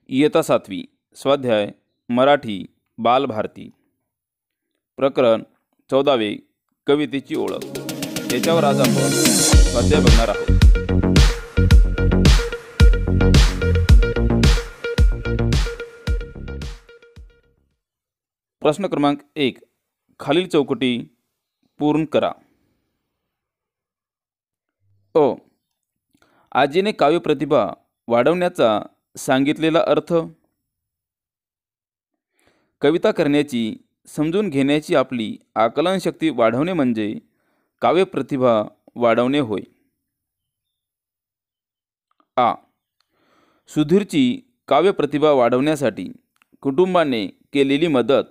इयत्ता 7वी स्वाध्याय मराठी बालभारती प्रकरण 14वे कवितेची ओळख याच्यावर आज आपण स्वाध्याय बघणार आहोत। प्रश्न क्रमांक 1 खालील चौकटी पूर्ण करा। अ आजीने काव्य प्रतिभा वाढवण्याचा सांगितलेला अर्थ। कविता करण्याची समजून घेण्याची आपली आकलन शक्ती वाढवणे म्हणजे काव्य प्रतिभा वाढवणे होय। आ सुधीरची काव्य प्रतिभा वाढवण्यासाठी कुटुंबाने केलेली मदत।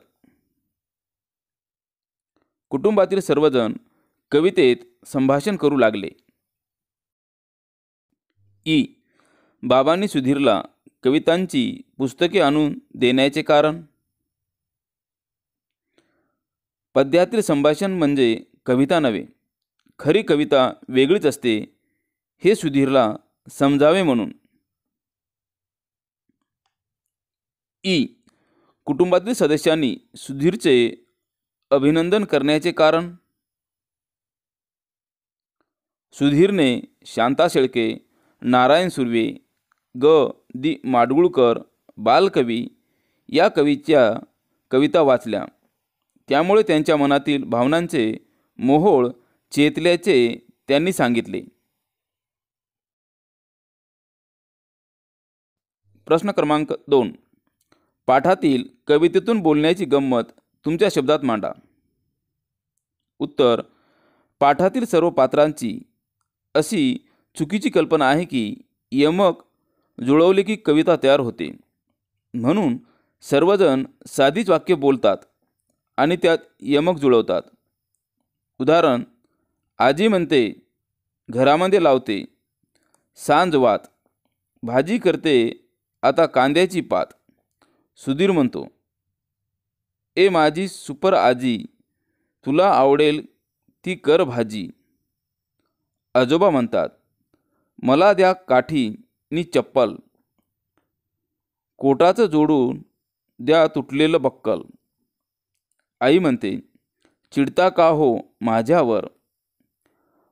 कुटुंबातील सर्वजण कवितेत संभाषण करू लागले। ई बाबांनी सुधीरला कवितांची पुस्तके आणून देण्याचे कारण। पद्यातील संभाषण म्हणजे कविता नव्हे, खरी कविता वेगळीच असते हे सुधीरला समजावे म्हणून। ई कुटुंबातील सदस्यांनी सुधीरचे अभिनंदन करण्याचे कारण। सुधीरने शांता शेळके, नारायण सुर्वे, ग दि माडगुळकर, बालकवी या कवीच्या कविता वाचल्या, त्यामुळे त्यांच्या मनातील भावनांचे मोहोळ चेतल्याचे त्यांनी सांगितले। प्रश्न क्रमांक 2 पाठातील कवितेतून बोलण्याची गंमत तुमच्या शब्दात मांडा। उत्तर पाठातील सर्व पात्रांची अशी चुकीची कल्पना आहे की यमक जुळवले की कविता तयार होते, म्हणून सर्वजण साधीच वाक्य बोलतात आणि त्यात यमक जुळवतात। उदाहरण आजी म्हणते घरामध्ये लावते सांज वात, भाजी करते आता कांद्याची पात। सुधीर म्हणतो ए माझी सुपर आजी, तुला आवडेल ती कर भाजी। आजोबा म्हणतात मला द्या काठी नि चप्पल, कोटाचं जोडून द्या तुटलेलं बक्कल। आई म्हणते चिडता का हो माझ्यावर,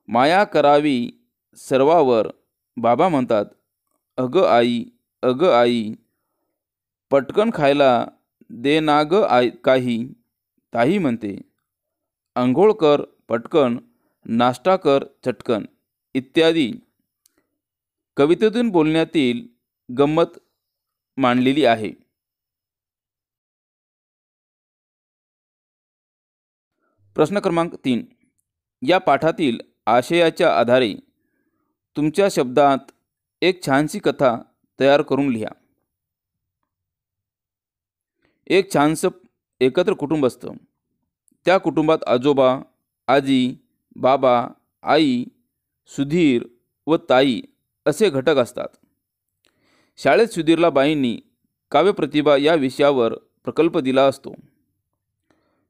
माया करावी सर्वावर। बाबा म्हणतात अगं आई, पटकन खायला दे ना ग आई काही। ताई म्हणते अंघोळ कर पटकन, नाश्ता कर चटकन इत्यादी कवितेतून बोलण्यातील गंमत मांडलेली आहे। प्रश्न क्रमांक 3 या पाठातील आशयाच्या आधारे तुमच्या शब्दात एक छानशी कथा तयार करून लिहा। एक छानसं एकत्र कुटुंब असतं, त्या कुटुंबात आजोबा, आजी, बाबा, आई, सुधीर व ताई असे घटक असतात। शाळेत सुधीरला बाईंनी काव्यप्रतिभा या विषयावर प्रकल्प दिला असतो।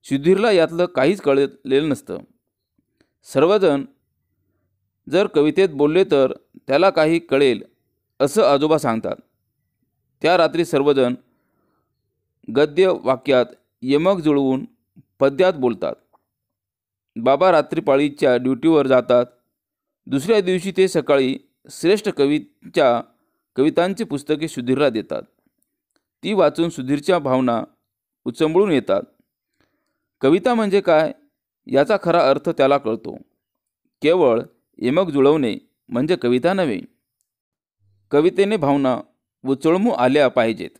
सुधीरला यातलं काहीच कळलेलं नसतं। सर्वजण जर कवितेत बोलले तर त्याला काही कळेल असं आजोबा सांगतात। त्या रात्री सर्वजण गद्य वाक्यात यमक जुळवून पद्यात बोलतात। बाबा रात्रीपाळीच्या ड्युटीवर जातात। दुसऱ्या दिवशी ते सकाळी श्रेष्ठ कवितांची पुस्तके सुधीरला देतात। ती वाचून सुधीरच्या भावना उचंबळून येतात। कविता म्हणजे काय याचा खरा अर्थ त्याला कळतो। केवळ यमक जुळवणे म्हणजे कविता नव्हे, कवितेने भावना उचळमू आल्या पाहिजेत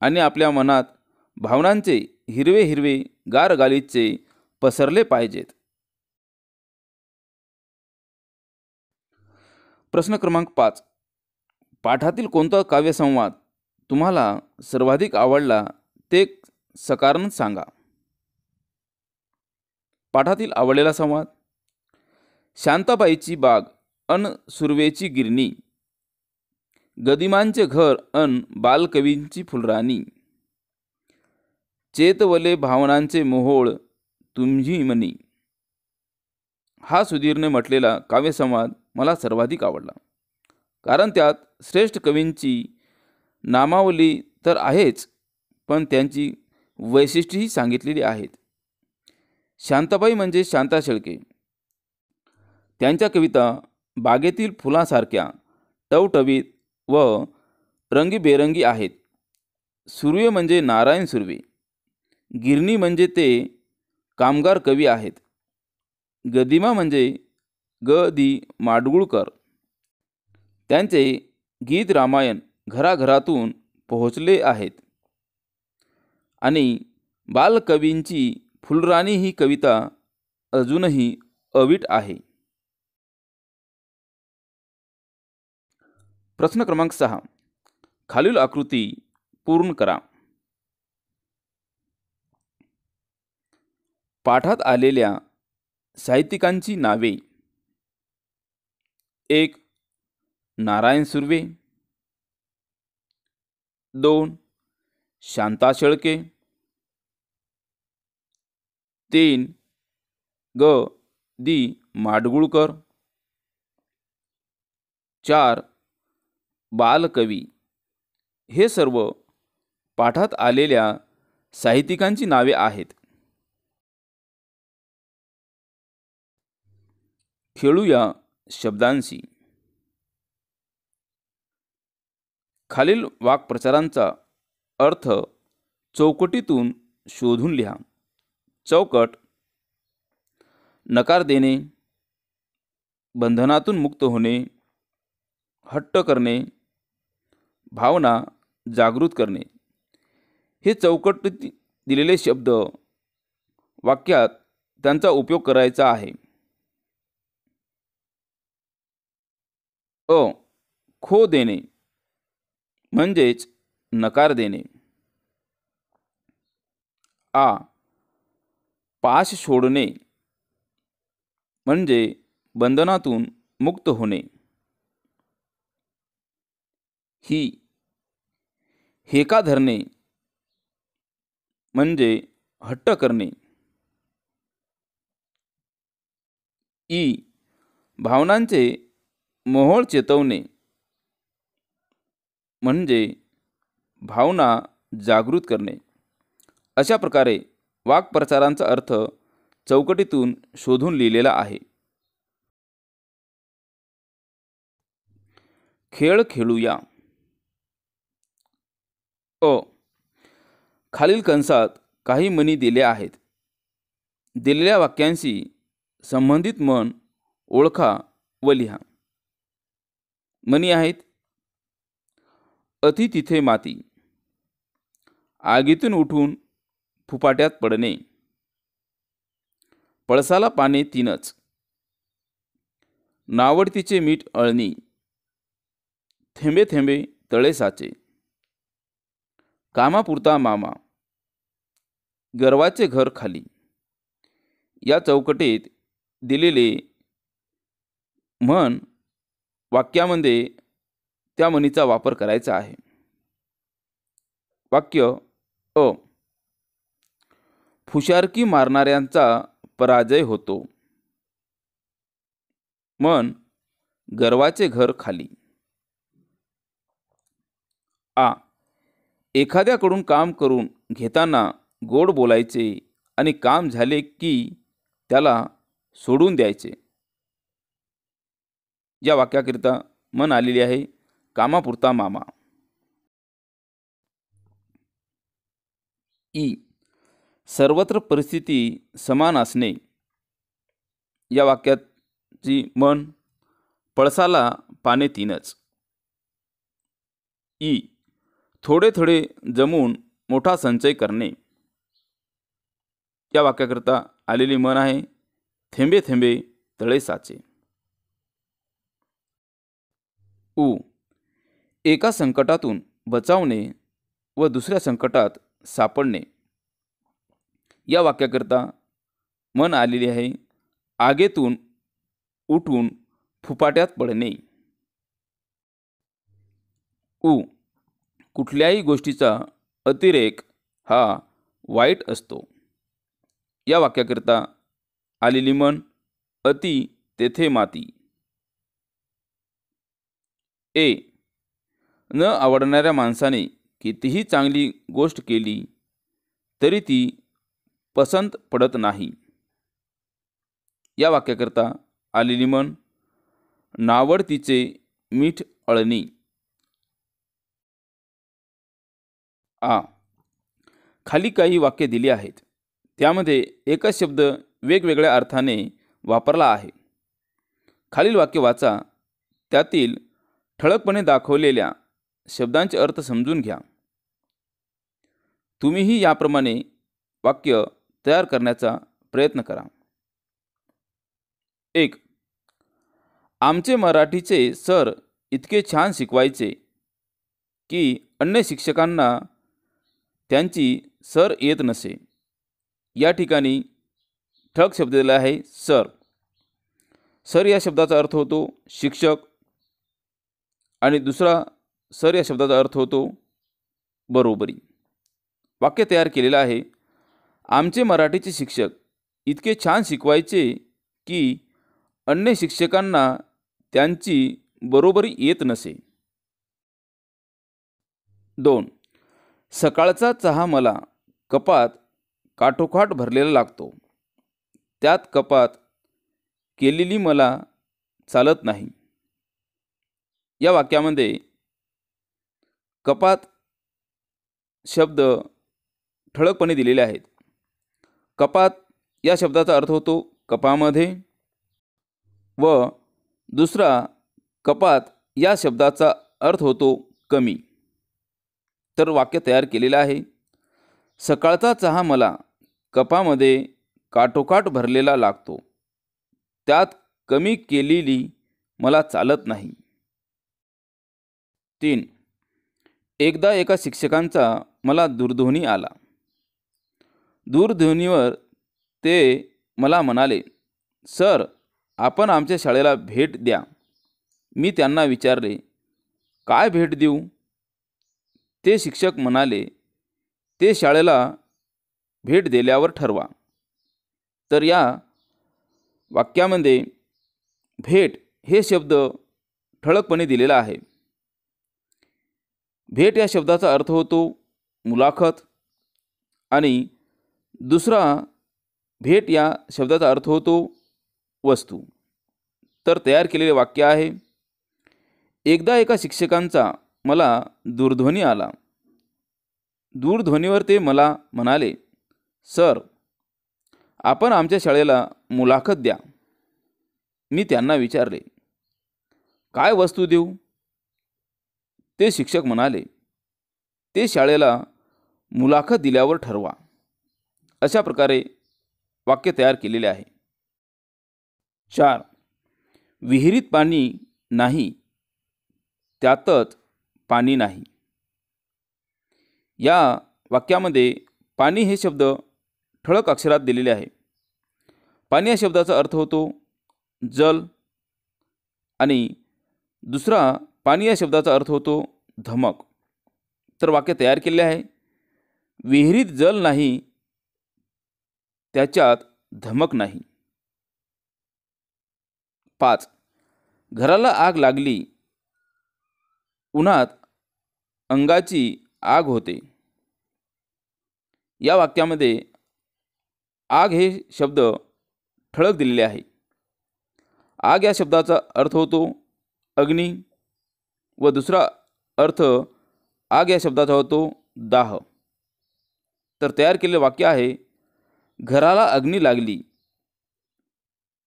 आणि आपल्या मनात भावनांचे हिरवे हिरवे गार गालिचे पसरले पाहिजेत। प्रश्न क्रमांक 5 पाठातील कोणता काव्यसंवाद तुम्हाला सर्वाधिक आवडला ते सकारण सांगा। पाठातील आवडलेला संवाद शांताबाईची बाग अन सुर्वेची गिरणी, गदिमांचे घर अन बालकवींची फुलराणी, चेतवले भावनांचे मोहोळ तुम्ही मनी। हा सुधीरने म्हटलेला काव्यसंवाद मला सर्वाधिक आवडला, कारण त्यात श्रेष्ठ कवींची नामावली तर आहेच, पण त्यांची वैशिष्ट्येही सांगितलेली आहेत. शांताबाई म्हणजे शांता शेळके. त्यांच्या कविता बागेतील फुलांसारख्या टवटवीत व रंगीबेरंगी आहेत. सुर्वे म्हणजे नारायण सुर्वे. गिरणी म्हणजे ते कामगार कवी आहेत. गदिमा म्हणजे ग दी माडगुळकर. त्यांचे गीत रामायण घराघरातून पोहोचले आहेत. आणि बालकवींची फुलराणी ही कविता अजूनही अवीट आहे. प्रश्न क्रमांक 6. खालील आकृती पूर्ण करा. पाठात आलेल्या साहित्यिकांची नावे. 1. नारायण सुर्वे. 2. शांता शेळके. 3. ग दी माडगुळकर. 4. बालकवी. हे सर्व पाठात आलेल्या साहित्यिकांची नावे आहेत. खेळूया शब्दांशी. खालील वाक्प्रचारांचा अर्थ चौकटीतून शोधून लिहा. चौकट: नकार देणे, बंधनातून मुक्त होणे, हट्ट करणे, भावना जागृत करणे. हे चौकटीत दिलेले शब्द वाक्यात त्यांचा उपयोग करायचा आहे. अ. खो देणे म्हणजेच नकार देणे. आ. पाश सोडणे म्हणजे बंधनातून मुक्त होणे. ही. हेका धरणे म्हणजे हट्ट करणे. ई. भावनांचे मोहोळ चेतवणे म्हणजे भावना जागृत करणे. अशा प्रकारे वाक्प्रचारांचा अर्थ चौकटीतून शोधून लिहिलेला आहे. खेळ खेळूया. अ. खालील कंसात काही म्हणी दिल्या आहेत. दिलेल्या वाक्यांशी संबंधित म्हण ओळखा व लिहा. म्हणी आहेत. अति तिथे माती. आगीतून उठून फुफाट्यात पडणे. पळसाला पाने तीनच. नावडतीचे मीठ अळणी. थेंबे थेंबे तळे साचे. कामापुरता मामा. गर्वाचे घर खाली. या चौकटीत दिलेले म्हण वाक्यामध्ये त्या म्हणीचा वापर करायचा आहे. वाक्य अ. फुशारकी मारणाऱ्यांचा पराजय होतो. म्हण गर्वाचे घर खाली. आ. एखाद्याकडून काम करून घेताना गोड बोलायचे आणि काम झाले की त्याला सोडून द्यायचे. या वाक्याकरिता म्हण आलेली आहे कामापुरता मामा. ई. सर्वत्र परिस्थिती समान असणे. या वाक्याची म्हण पळसाला पाने तीनच. ई. थोडे थोडे जमून मोठा संचय करणे. या वाक्याकरिता आलेली म्हण आहे थेंबे थेंबे तळे साचे. उ. एका संकटातून बचावणे व दुसऱ्या संकटात सापडणे. या वाक्याकरिता म्हण आलेली आहे आगेतून उठून फुफाट्यात पडणे. उ. कुठल्याही गोष्टीचा अतिरेक हा वाईट असतो. या वाक्याकरिता आलेली म्हण अति तेथे माती. ए. न आवडणाऱ्या माणसाने कितीही चांगली गोष्ट केली तरी ती पसंत पडत नाही. या वाक्याकरता आलेली म्हण नावडतीचे मीठ अळणी. आ. खाली काही वाक्य दिली आहेत. त्यामध्ये एकच शब्द वेगवेगळ्या अर्थाने वापरला आहे. खालील वाक्य वाचा. त्यातील ठळकपणे दाखवलेल्या शब्दांचे अर्थ समजून घ्या. तुम्हीही याप्रमाणे वाक्य तयार करण्याचा प्रयत्न करा. 1. आमचे मराठीचे सर इतके छान शिकवायचे की अन्य शिक्षकांना त्यांची सर येत नसे. या ठिकाणी ठळक शब्द दिला आहे सर. सर या शब्दाचा अर्थ होतो शिक्षक आणि दुसरा सर या शब्दाचा अर्थ होतो बरोबरी. वाक्य तयार केलेलं आहे. आमचे मराठीचे शिक्षक इतके छान शिकवायचे की अन्य शिक्षकांना त्यांची बरोबरी येत नसे. 2. सकाळचा चहा मला कपात काठोकाठ भरलेला लागतो. त्यात कपात केलेली मला चालत नाही. या वाक्यामध्ये कपात शब्द ठळकपणे दिलेले आहेत. कपात या शब्दाचा अर्थ होतो कपामध्ये व दुसरा कपात या शब्दाचा अर्थ होतो कमी. तर वाक्य तयार केलेलं आहे. सकाळचा चहा मला कपामध्ये काठोकाठ भरलेला लागतो. त्यात कमी केलेली मला चालत नाही. 3. एकदा एका शिक्षकांचा मला दूरध्वनी आला. दूरध्वनीवर ते मला म्हणाले, सर आपण आमच्या शाळेला भेट द्या. मी त्यांना विचारले, काय भेट देऊ? ते शिक्षक म्हणाले, ते शाळेला भेट दिल्यावर ठरवा. तर या वाक्यामध्ये भेट हे शब्द ठळकपणे दिलेला आहे. भेट या शब्दाचा अर्थ होतो मुलाखत आणि दुसरा भेट या शब्दाचा अर्थ होतो वस्तू. तर तयार केलेले वाक्य आहे. एकदा एका शिक्षकांचा मला दूरध्वनी आला. दूरध्वनीवर ते मला म्हणाले, सर आपण आमच्या शाळेला मुलाखत द्या. मी त्यांना विचारले, काय वस्तू देऊ? ते शिक्षक म्हणाले, ते शाळेला मुलाखत दिल्यावर ठरवा. अशा प्रकारे वाक्य तयार केलेले आहे. 4. विहिरीत पाणी नाही त्यातच पाणी नाही. या वाक्यामध्ये पाणी हे शब्द ठळक अक्षरात दिलेले आहे. पाणी या शब्दाचा अर्थ होतो जल आणि दुसरा पाणी या शब्दाचा अर्थ होतो धमक. तर वाक्य तयार केले आहे. विहिरीत जल नाही त्याच्यात धमक नाही. 5. घराला आग लागली उन्हात अंगाची आग होते. या वाक्यामध्ये आग हे शब्द ठळक दिलेले आहे. आग या शब्दाचा अर्थ होतो अग्नी व दुसरा अर्थ आग या शब्दाचा होतो दाह. तर तयार केलेले वाक्य आहे. घराला अग्नी लागली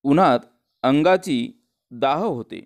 उन्हात अंगाची दाह होते.